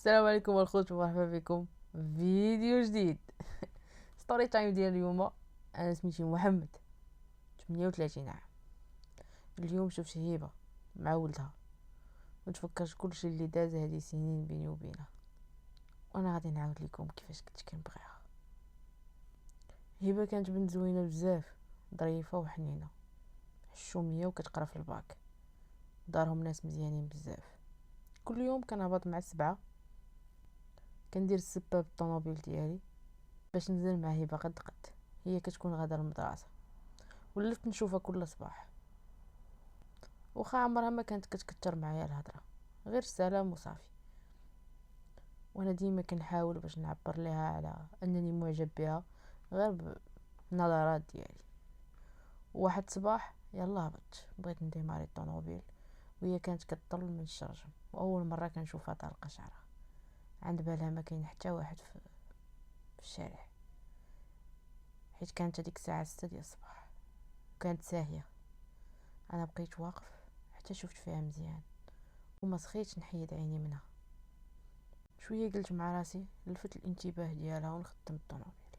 السلام عليكم الخوت، ومرحبا بكم في فيديو جديد. ستوري تايم ديال اليوم. انا سميتي محمد، 38 عام. اليوم شفت هبه مع ولدها وتفكرت كلشي اللي داز هذه سنين بيني وبينها، وانا غادي نعاود لكم كيفاش كنت كنبغيها. هبه كانت بنت زوينه بزاف، ظريفه وحنينه، حشوميه وكتقرا في الباك. دارهم ناس مزيانين بزاف. كل يوم كنهبط مع 7، كندير السبه بالطوموبيل ديالي باش ننزل مع هبه قد قد. هي كتكون غادا للمدرسه، ولفت نشوفها كل صباح. وخا عمرها ما كانت كتكتر معايا الهضره، غير السلام وصافي. وانا ديما كنحاول باش نعبر لها على انني معجب بها غير بالنظرات ديالي. واحد صباح يلا هبط، بغيت نديماري الطوموبيل وهي كانت كتطل من الشرجم، واول مره كنشوفها طالقه شعرها. عند بالها ما كاين حتى واحد في الشارع، حيت كانت هذيك الساعه 6 ديال الصباح وكانت ساهيه. انا بقيت واقف حتى شفت فيها مزيان وما سخيتش نحيد عيني منها. شويه قلت مع راسي لفت الانتباه ديالها ونخدم الطوموبيل،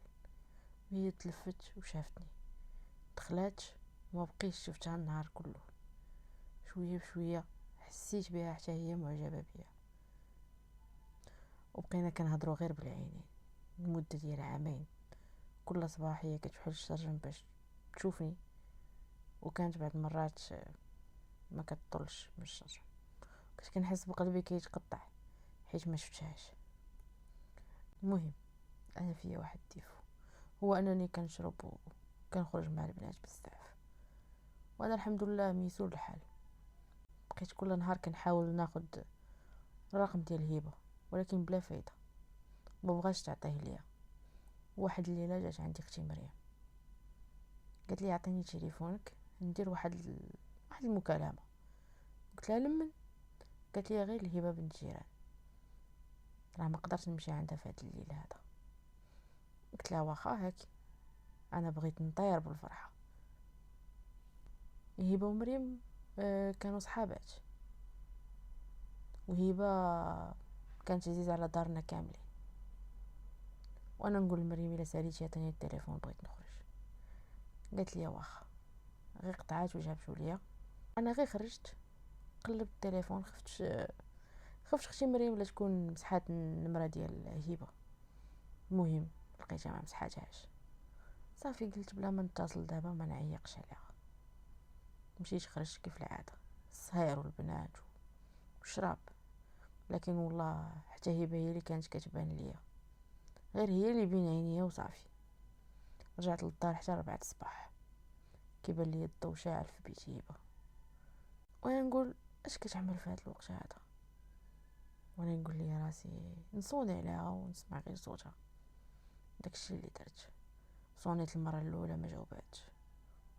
وهي تلفت وشافتني، دخلات وما بقيتش شفتها النهار كله. شويه بشويه حسيت بها حتى هي معجبه بيا، وبقينا كنهضروا غير بالعينين لمده ديال عامين. كل صباح هي كتحل الشرجم باش تشوفني، وكانت بعض المرات ما كتطلش من الشرجم. كنت كنحس بقلبي كيتقطع حيت ما شفتهاش. المهم انا فيا واحد الديفو، هو انني كنشرب وكنخرج مع البنات بزاف، وانا الحمد لله ميسور الحال. بقيت كل نهار كنحاول ناخد الرقم ديال هبه، ولكن بلا فايده، ما بغاش تعطيه ليا. واحد الليله جات عندي اختي مريم، قالت لي عطيني تليفونك ندير واحد المكالمه. قلت لها لمن؟ قالت لي غير الهبه بنت جيران، راه ما قدرت نمشي عندها في هذا الليل هذا. قلت لها واخا هاكي، انا بغيت نطير بالفرحه. هبه ومريم كانوا صحابات، وهبه كانت عزيزه على دارنا كاملين. وانا نقول لمريم الا ساليتي عطيني التليفون بغيت نخرج. قالت لي واخا. غير قطعات وجابتو ليا. انا غير خرجت قلبت التليفون، خفت اختي مريم لا تكون مسحات النمره ديال هبه. المهم لقيتها ما مسحاتهاش. صافي قلت بلا ما نتصل دابا ما نعيقش عليها. مشيت خرجت كيف العاده، الصهير والبنات والشراب. لكن والله حتى هبه هي اللي كانت كتبان ليا، غير هي اللي بين عينيا وصافي. رجعت للدار حتى 4 الصباح، كيبان لي الضو شاعل في بيت هبه. وانا نقول اش كتعمل في هذا الوقت هذا؟ وانا نقول لي راسي نصوني عليها ونسمع غير صوتها. داكشي اللي درت. صونيت المره الاولى ما جاوباتش،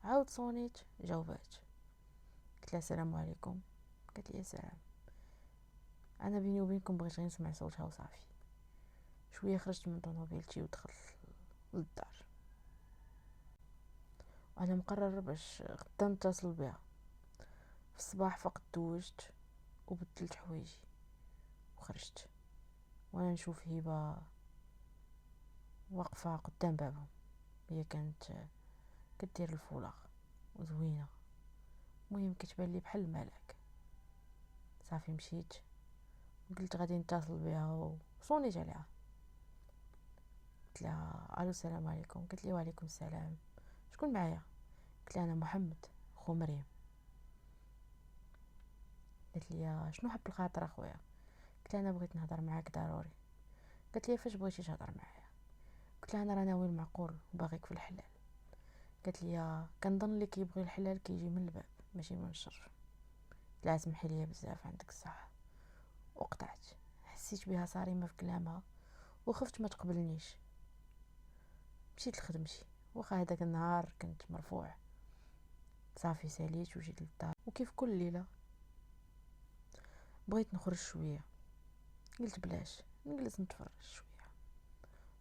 عاود صونيت جاوبات. قلت لها السلام عليكم، قالت لي السلام. انا بيني وبينكم بغيت غير نسمع صوتها وصافي. شويه خرجت من طوموبيلتي ودخلت للدار، وانا مقرر باش غدا نتصل بها. في الصباح فقط دوجت وبدلت حوايجي وخرجت، وانا نشوف هبه واقفه قدام بابهم. هي كانت كدير الفولاغ وزوينه، المهم كتبان لي بحال الملاك. صافي مشيت وقلت غادي نتصل بها وصونيت عليها. قلت لها الو السلام عليكم. قالت لي وعليكم السلام، شكون معايا؟ قلت لها انا محمد خو مريم. قالت لي شنو حب الخاطر اخويا؟ قلت لها انا بغيت نهضر معاك ضروري. قالت لي فاش بغيتي تهضر معايا؟ قلت لها انا راه ناوي المعقول وباغيك في الحلال. قالت لي كنظن اللي كيبغي الحلال كيجي من الباب ماشي من الشر. قلت لها سمحي لي بزاف عندك الصح. وقطعت، حسيت بها صارمه في كلامها وخفت ما تقبلنيش. مشيت لخدمتي، واخا هذاك النهار كنت مرفوع. صافي ساليت وجيت للدار، وكيف كل ليله بغيت نخرج شويه. قلت بلاش نجلس نتفرج شويه،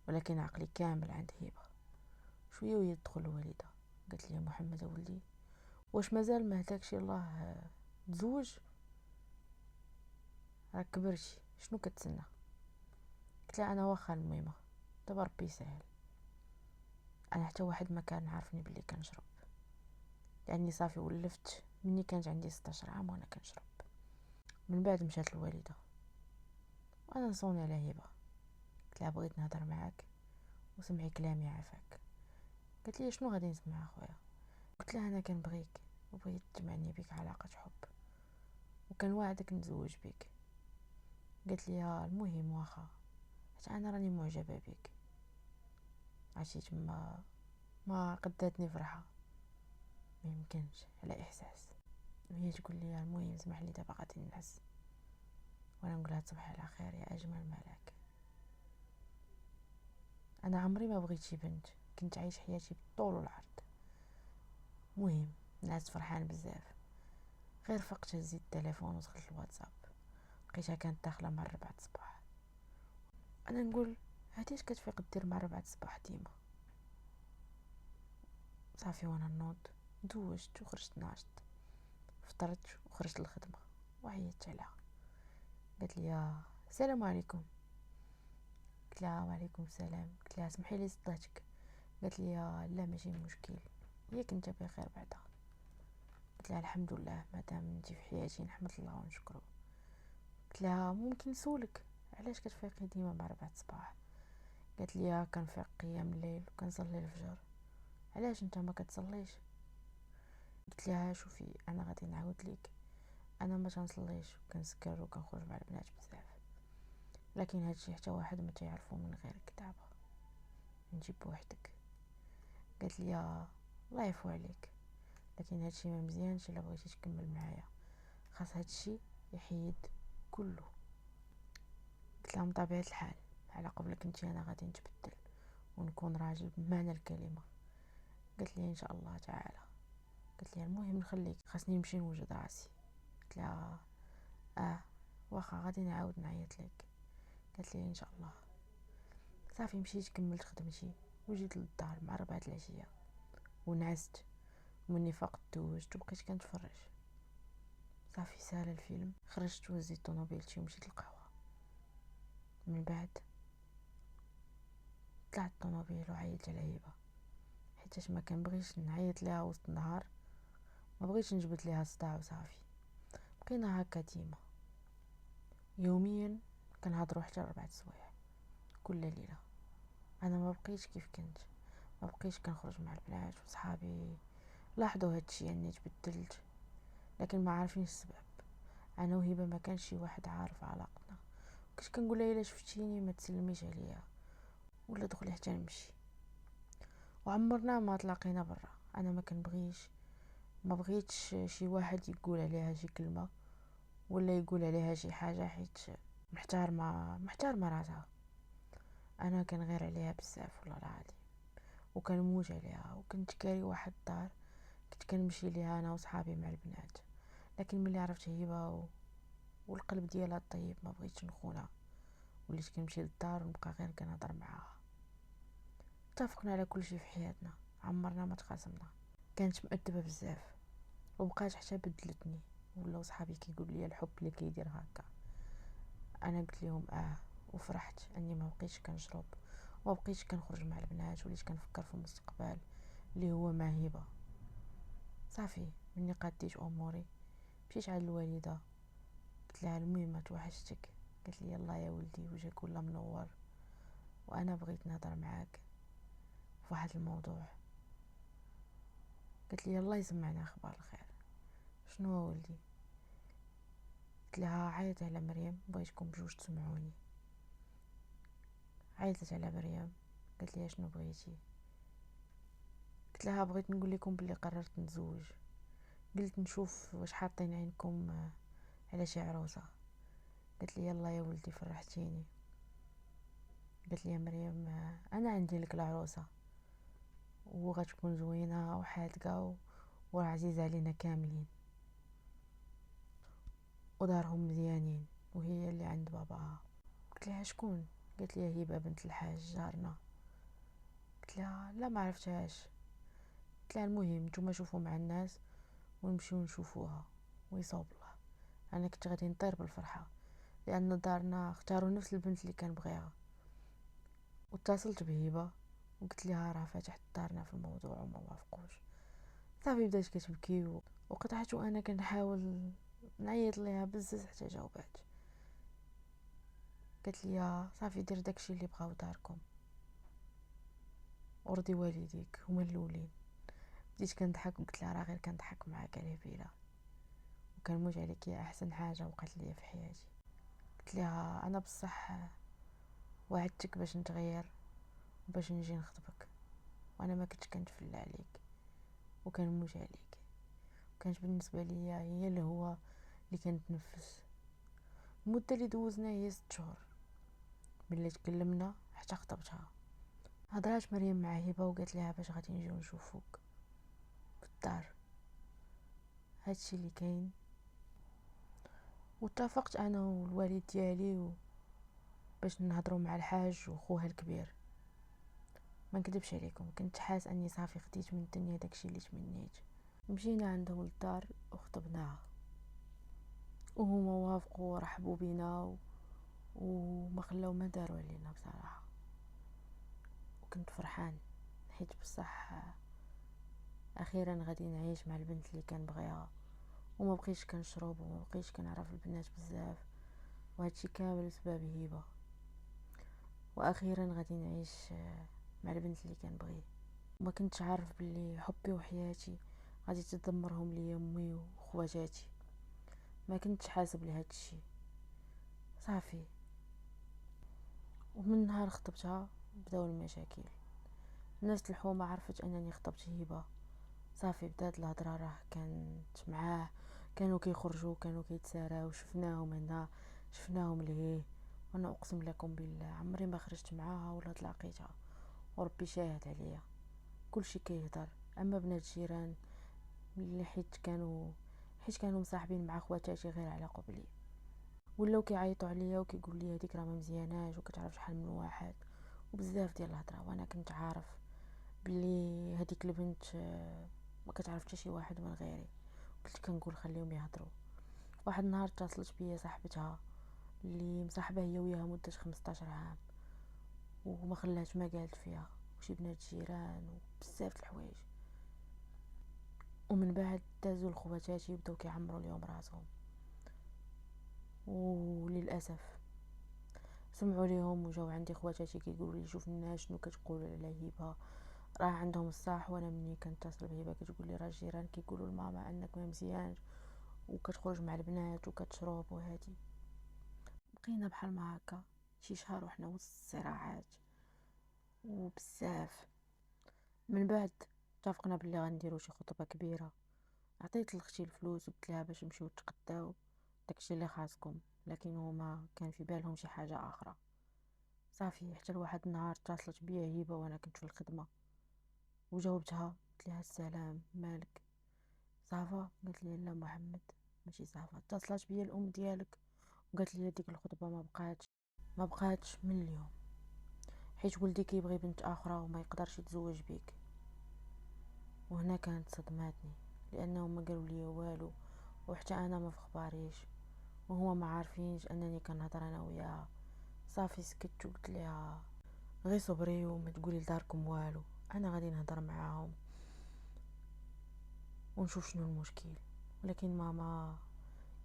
ولكن عقلي كامل عند هبه. شويه وهي تدخل الوالده، قالت لي محمد ولدي واش مازال ما هداكش الله تزوج؟ راك كبرتي، شنو كتسنى؟ قلت لها انا واخا المهمه دابا ربي يسهل، انا حتى واحد ما كان عارفني بلي كنشرب، لاني صافي ولفت مني كانت عندي 16 عام وانا كنشرب. من بعد مشات الوالده وانا نصوني على هبه، قلت لها بغيت نهضر معاك وسمعي كلامي عافاك. قالت لي شنو غادي نسمع اخويا؟ قلت لها انا كنبغيك وبغيت تجمعني بك علاقه حب وكنوعدك نتزوج بك. قالت لي المهم واخا حتى انا راني معجبه بك. عرفتي تما ما قداتني فرحه ما يمكنش على احساس، وهي تقول لي المهم اسمح لي دابا غادي ننعس، وانا نقول لها تصبحي على خير يا اجمل ملاك. انا عمري ما بغيت شي بنت، كنت عايش حياتي بالطول والعرض. مهم نعست فرحان بزاف، غير فقت هزيت التليفون ودخلت الواتساب لقيتها كانت داخله مع 4 الصباح. انا نقول هادي اش كتفيق دير مع 4 الصباح ديما؟ صافي وانا نوض دوجت وخرجت ناشط، فطرت وخرجت للخدمه وعيطت عليها. قالت لي السلام عليكم. قلت لها وعليكم السلام. قلت لها اسمحي لي صدعتك. قالت لي لا ماشي مشكل، ياك انت بخير بعدا؟ قلت لها الحمد لله مادام انت في حياتي نحمد الله ونشكره. قلت لها ممكن نسولك علاش كتفيقي ديما مع 4 الصباح؟ قالت لي كنفيق قيام الليل وكنصلي الفجر. علاش انت ما كتصليش؟ قلت لها شوفي انا غادي نعاود ليك، انا ما تنصليش وكنسكر وكنخرج مع البنات بزاف، لكن هادشي حتى واحد ما تعرفو من غيرك دابا نجيب بوحدك. قالت لي الله يعفو عليك، لكن هادشي ما مزيانش الا بغيتي تكمل معايا، خاص هادشي يحيد كله. قلت لها من طبيعه الحال على قبلك انت انا غادي نتبدل ونكون راجل بمعنى الكلمه. قالت لي ان شاء الله تعالى. قلت لي المهم نخليك، خاصني نمشي نوجد راسي. قلت لها واخا غادي نعاود نعيط لك. قالت لي ان شاء الله. صافي مشيت كملت خدمتي وجيت للدار مع 4 العشيه ونعست، ومني فقت دوجت وبقيت كنتفرج. صافي سال الفيلم، خرجت وهزيت طوموبيلتي ومشيت للقهوه. من بعد طلعت الطوموبيل وعيطت على هبه، حيتاش ما كنبغيش نعيط ليها وسط النهار، ما بغيتش نجبد ليها الصداع. وصافي بقينا هكا ديما يوميا كنهضروا حتى 4 السوايع كل ليله. انا ما بقيتش كيف كنت، ما بقيتش كنخرج مع البنات وصحابي. لاحظوا هادشي اني تبدلت، لكن ما عارفين السبب. انا وهبه ما كانش شي واحد عارف علاقتنا، كنت كنقول لها الا شفتيني ما تسلميش عليا ولا دخلي حتى نمشي. وعمرنا ما تلاقينا برا. انا ما بغيتش شي واحد يقول عليها شي كلمه ولا يقول عليها شي حاجه، حيت محتارمه راسها. انا كنغير عليها بزاف والله العظيم، وكنموت عليها، وكنت كاري واحد الدار كنت كنمشي ليها انا وصحابي مع البنات. لكن ملي عرفت هبه والقلب ديالها الطيب ما بغيتش نخونها، وليت كنمشي للدار ونبقى غير كنهضر معاها. اتفقنا على كل شيء في حياتنا، عمرنا ما تخاصمنا. كانت مؤدبه بزاف وبقات حتى بدلتني، ولاو صحابي كيقول لي الحب اللي كيدير هكا. انا قلت لهم وفرحت اني ما بقيتش كنشرب وما بقيتش كنخرج مع البنات، وليت كنفكر في المستقبل اللي هو مع هبه. صافي مني قديت اموري مشيت على الوالده، قلت لها المهم توحشتك. قالت لي يلا يا ولدي وجهك ولا منور، وانا بغيت نهضر معاك في واحد الموضوع. قالت لي الله يسمعنا اخبار الخير. شنو هو ولدي؟ قلت لها عيط على مريم، بغيتكم بجوج تسمعوني. عيطت على مريم، قالت لي شنو بغيتي؟ قلت لها بغيت نقول لكم بلي قررت نتزوج، قلت نشوف واش حاطين عينكم على شي عروسه. قالت لي يلا يا ولدي فرحتيني. قالت لي يا مريم انا عندي لك العروسه وغتكون زوينه وحادقه وراه عزيزه علينا كاملين ودارهم مزيانين وهي اللي عند باباها. قلت لها شكون؟ قالت لي هبه بنت الحاج جارنا. قلت لها لا ما عرفتهاش. قلت لها المهم نتوما شوفوا مع الناس ونمشيو نشوفوها ويصوب الله. انا كنت غادي نطير بالفرحه لان دارنا اختاروا نفس البنت اللي كان بغيها، واتصلت بهبه وقلت لها راه فاتح دارنا في الموضوع وما وافقوش. صافي بدات كتبكي وقطعت وانا كنحاول نعيط ليها بزاف حتى جاوبات. قالت لي صافي دير داكشي اللي بغاو داركم ورضي والديك هما الاولين. بديت كنضحك وقلت لها راه غير كنضحك معاك على بيلا وكنموت عليك يا احسن حاجه وقعت لي في حياتي. قلت لها انا بصح وعدتك باش نتغير وباش نجي نخطبك وانا ما كنتش كنتفلى عليك وكنموت عليك. كانت بالنسبه لي هي اللي هو اللي كنتنفس. المده اللي دوزنا هي 6 شهور ملي تكلمنا حتى خطبتها. هضرات مريم مع هبه وقالت لها باش غادي نجيو نشوفوك في الدار. هادشي اللي كاين. واتفقت انا والوالد ديالي باش نهضروا مع الحاج وخوها الكبير. ما نكذبش عليكم كنت حاس اني صافي خديت من الدنيا داكشي اللي تمنيت. مشينا عندهم للدار وخطبناها وهما وافقوا ورحبوا بينا وما خلاو ما داروا علينا بصراحه. وكنت فرحان حيت بصح اخيرا غادي نعيش مع البنت اللي كنبغيها وما بقيتش كنشرب وما بقيتش كنعرف البنات بزاف وهادشي كامل بسبب هبه. واخيرا غادي نعيش مع البنت اللي كنبغيه. ما كنتش عارف بلي حبي وحياتي غادي تدمرهم لي امي وخواتاتي. ما كنتش حاسب لهذا الشيء صافي. ومن نهار خطبتها بداو المشاكل. الناس الحومه عرفت انني خطبت هبه صافي بدات الهضره راه كانت معاه كانوا كيخرجوا كانوا كيتساراو شفناهم هنا شفناهم لهيه. وانا اقسم لكم بالله عمري ما خرجت معاها ولا تلاقيتها وربي شاهد عليا. كلشي كيهضر. اما بنات الجيران اللي حيت كانوا مصاحبين مع خواتاتي غير على قبلي ولاو كيعيطوا عليا وكيقول لي هذيك راه ما مزياناش وكتعرف شحال من واحد وبزاف ديال الهضره. وانا كنت عارف بلي هذيك البنت ما كتعرف حتى شي واحد من غيري. قلت كنقول خليهم يهضروا. واحد النهار اتصلت بيا صاحبتها اللي مصاحبه هي وياها مده 15 عام وما خلات ما قالت فيها وشي بنات جيران وبزاف د الحوايج. ومن بعد دازوا لخواتاتي وبداو كيعمروا اليوم راسهم. وللاسف سمعوا ليهم وجاو عندي خواتاتي كيقولوا لي شوف الناس شنو كتقول على هبه راه عندهم الصح. وانا مني كنتصل بهبه كتقول لي راه الجيران كيقولوا لماما انك ما مزيانش وكتخرج مع البنات وكتشرب وهادي. بقينا بحال ما هكا شي شهر وحنا وسط الصراعات وبزاف. من بعد اتفقنا بلي غنديرو شي خطبه كبيره. عطيت لختي الفلوس وقلت لها باش نمشيو نتقداو داكشي اللي خاصكم. لكن هما كان في بالهم شي حاجه اخرى صافي. حتى لواحد النهار اتصلت بيا هبه وانا كنت في الخدمه وجاوبتها قلت لها السلام مالك صافا. قالت لي لا محمد ماشي صافا. اتصلت بيا الام ديالك وقالت لي ديك الخطبه ما بقاتش من اليوم حيت ولدي كيبغي بنت اخرى وما يقدرش يتزوج بيك. وهنا كانت صدماتني لانهم ما قالوا لي والو وحتى انا ما فخباريش وهما ما عارفينش انني كنهضر انا وياها. صافي سكت وقلت لها غير صبري وما تقولي لداركم والو انا غادي نهضر معاهم ونشوف شنو المشكل. ولكن ماما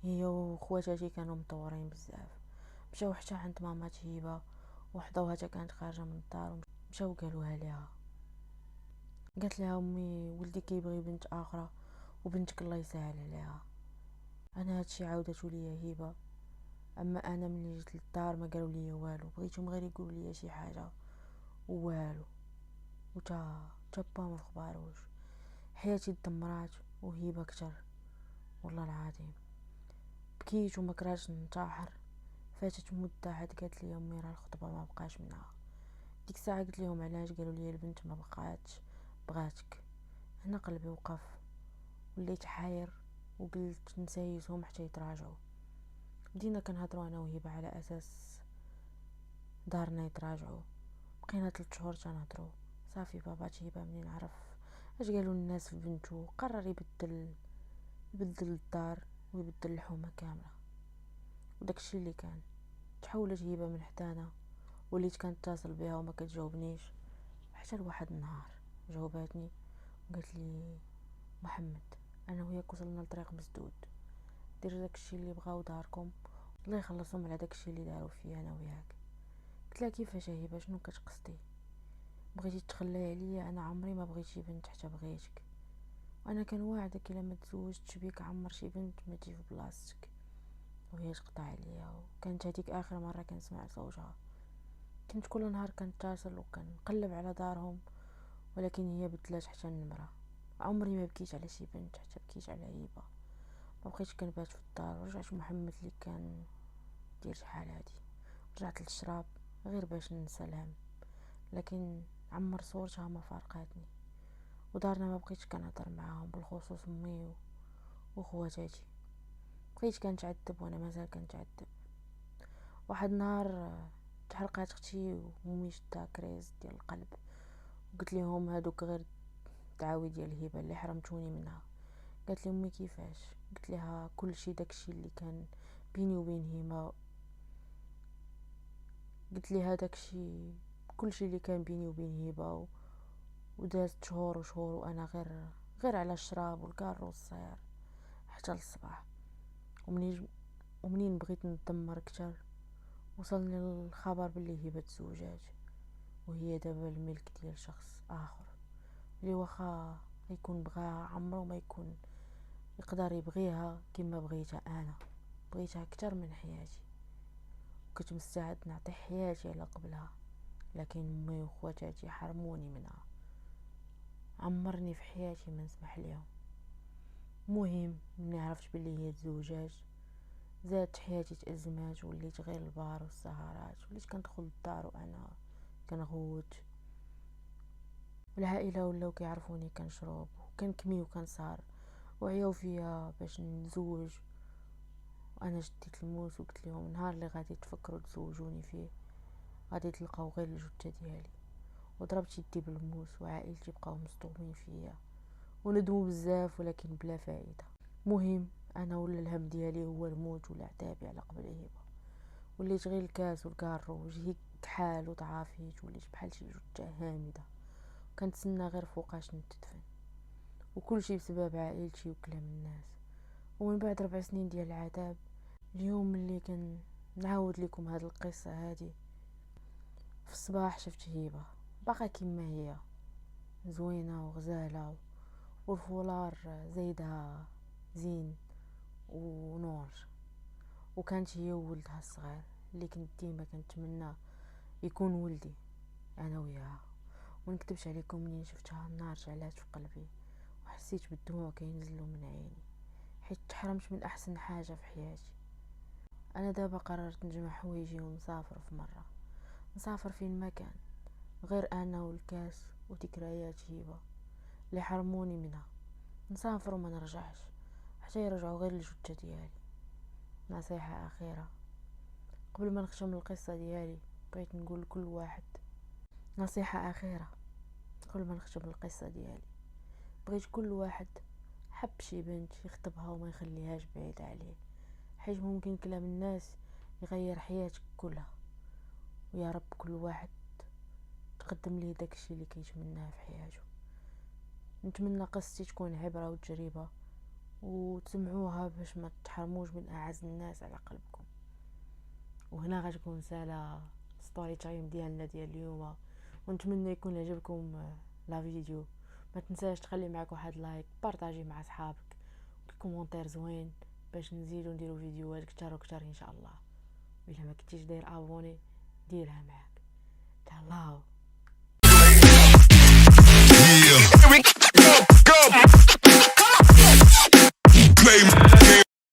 هي وخواتاتي كانوا مطورين بزاف. مشاو حتى عند مامات هبه وحدوها حتى كانت خارجه من الدار مشاو قالوها ليها. قالت لها امي ولدي كيبغي بنت اخرى وبنتك الله يسهل عليها. انا هادشي عاودته ليا هبه. اما انا ملي جيت للدار ما قالوا لي والو بغيتهم غير يقولوا لي شي حاجه والو. وتا با ما فخباروش. حياتي دمرات وهبه كتر والله العظيم. بكيت وما كرهتش ننتحر. فاتت مده عاد قالت لي امي راه الخطبه ما بقاش منها. ديك الساعه قلت لهم علاش قالوا لي البنت ما بقاتش بغاتك. هنا قلبي وقف وليت حاير وقلت نسايسهم حتى يتراجعوا. بدينا كنهضروا انا وهبه على اساس دارنا يتراجعوا. بقينا 3 شهور تنهضروا. صافي بابا هبه منين عرف اش قالوا الناس في بنته قرر يبدل الدار ويبدل الحومه كامله. وداكشي اللي كان تحولت هبه من حدانا وليت كنتصل بها وما كتجاوبنيش، حتى لواحد النهار جاوباتني وقالت لي محمد انا وياك وصلنا لطريق مسدود، دير داكشي اللي بغاو داركم الله يخلصهم على داكشي اللي داروا فيا انا وياك. قلت لها كيفاش هبه شنو كتقصدي؟ بغيتي تخلي عليا؟ انا عمري ما بغيت شي بنت حتى بغيتك، وانا كنواعدك الا ما تزوجتش بيك عمر شي بنت ما تجي في بلاصتك. وهي تقطع عليا، وكانت هذيك اخر مره كنسمع صوتها. كنت كل نهار كنتصل وكنقلب على دارهم، ولكن هي بدلات حتى النمره. عمري ما بكيت على شي بنت حتى بكيت على هبه، ما بقيتش كنبات في الدار. ورجعت محمد اللي كان دير شحال هادي، رجعت للشراب غير باش ننسى الهم، لكن عمر صورتها ما فارقاتني. ودارنا ما بقيتش كنهضر معاهم، بالخصوص امي وخواتاتي. بقيت كنتعذب وانا مازال كنتعذب. واحد النهار تحرقات اختي وامي شتا كريز ديال القلب، وقلت لهم هادوك غير الدعاوي ديال الهبه اللي حرمتوني منها. قالت لي امي كيفاش؟ قلت لها كلشي داكشي اللي كان بيني وبين هبه، قلت لها داكشي كلشي اللي كان بيني وبين هبه، ودازت شهور وشهور وانا غير على الشراب والكار والصير حتى للصباح. ومنين بغيت نتدمر اكثر وصلني الخبر باللي هبه تزوجات، وهي دابا الملك ديال شخص اخر اللي واخا يكون بغاها عمره ما يكون يقدر يبغيها كما بغيتها. انا بغيتها اكثر من حياتي، وكنت مستعد نعطي حياتي على قبلها، لكن امي وخواتاتي حرموني منها. عمرني في حياتي ما نسمح ليهم. مهم مني عرفت باللي هي تزوجات، زادت حياتي تأزمات، وليت غير البار والسهرات، وليت كندخل الدار وانا كنغوت، والعائله ولاو كيعرفوني كنشرب وكنكمي وكنسهر، وعياو فيا باش نتزوج. وانا شديت الموس وقلت لهم النهار اللي غادي تفكروا تزوجوني فيه غادي تلقاو غير الجثه ديالي. وضربت يدي بالموس، وعائلتي بقاو مصدومين فيا وندموا بزاف، ولكن بلا فائده. مهم انا ولا الهم ديالي هو الموت والعتابي على قبل هبه، وليت غير الكاس والكارو، وجهي كحال وضعافيت، وليت بحال شي جثه هامده كنتسنى غير فوقاش نتدفن. وكل شي بسبب عائلتي وكلام الناس. ومن بعد 4 سنين ديال العذاب، اليوم اللي نعاود لكم هاد القصه هادي، في الصباح شفت هبه باقا كما هي، زوينه وغزاله، والفولار زيدها زين ونور. وكانت هي وولدها الصغير اللي كنت ديما كنتمنى يكون ولدي انا وياها. ونكتبش عليكم منين شفتها النار شعلات في قلبي، وحسيت بالدموع كينزلوا من عيني، حيت تحرمت من احسن حاجه في حياتي. انا دابا قررت نجمع حوايجي ونسافر في مره، نسافر فين ما كان، غير انا والكاس وذكريات هبه اللي حرموني منها. نسافر وما نرجعش حتى يرجعوا غير الجثه ديالي. نصيحه اخيره قبل ما نختم القصه ديالي، بغيت نقول لكل واحد نصيحه اخيره قبل ما نختم القصه ديالي، بغيت كل واحد حب شي بنت يخطبها وما يخليهاش بعيدة عليه، حيث ممكن كلام الناس يغير حياتك كلها. ويا رب كل واحد تقدم ليه داكشي اللي كيتمناه في حياته. نتمنى قصتي تكون عبرة وتجربة وتسمعوها باش ما تحرموش من اعز الناس على قلبكم. وهنا غتكون رسالة ستوري تايم ديالنا ديال اليوم، ونتمنى يكون عجبكم لا فيديو. ما تنساش تخلي معك واحد لايك، بارطاجي مع صحابك، كومونتير زوين باش نزيدو نديرو فيديوهات كتر وكتر ان شاء الله. وإلا ما كنتيش داير ابوني ديرها معاك. تهلاو.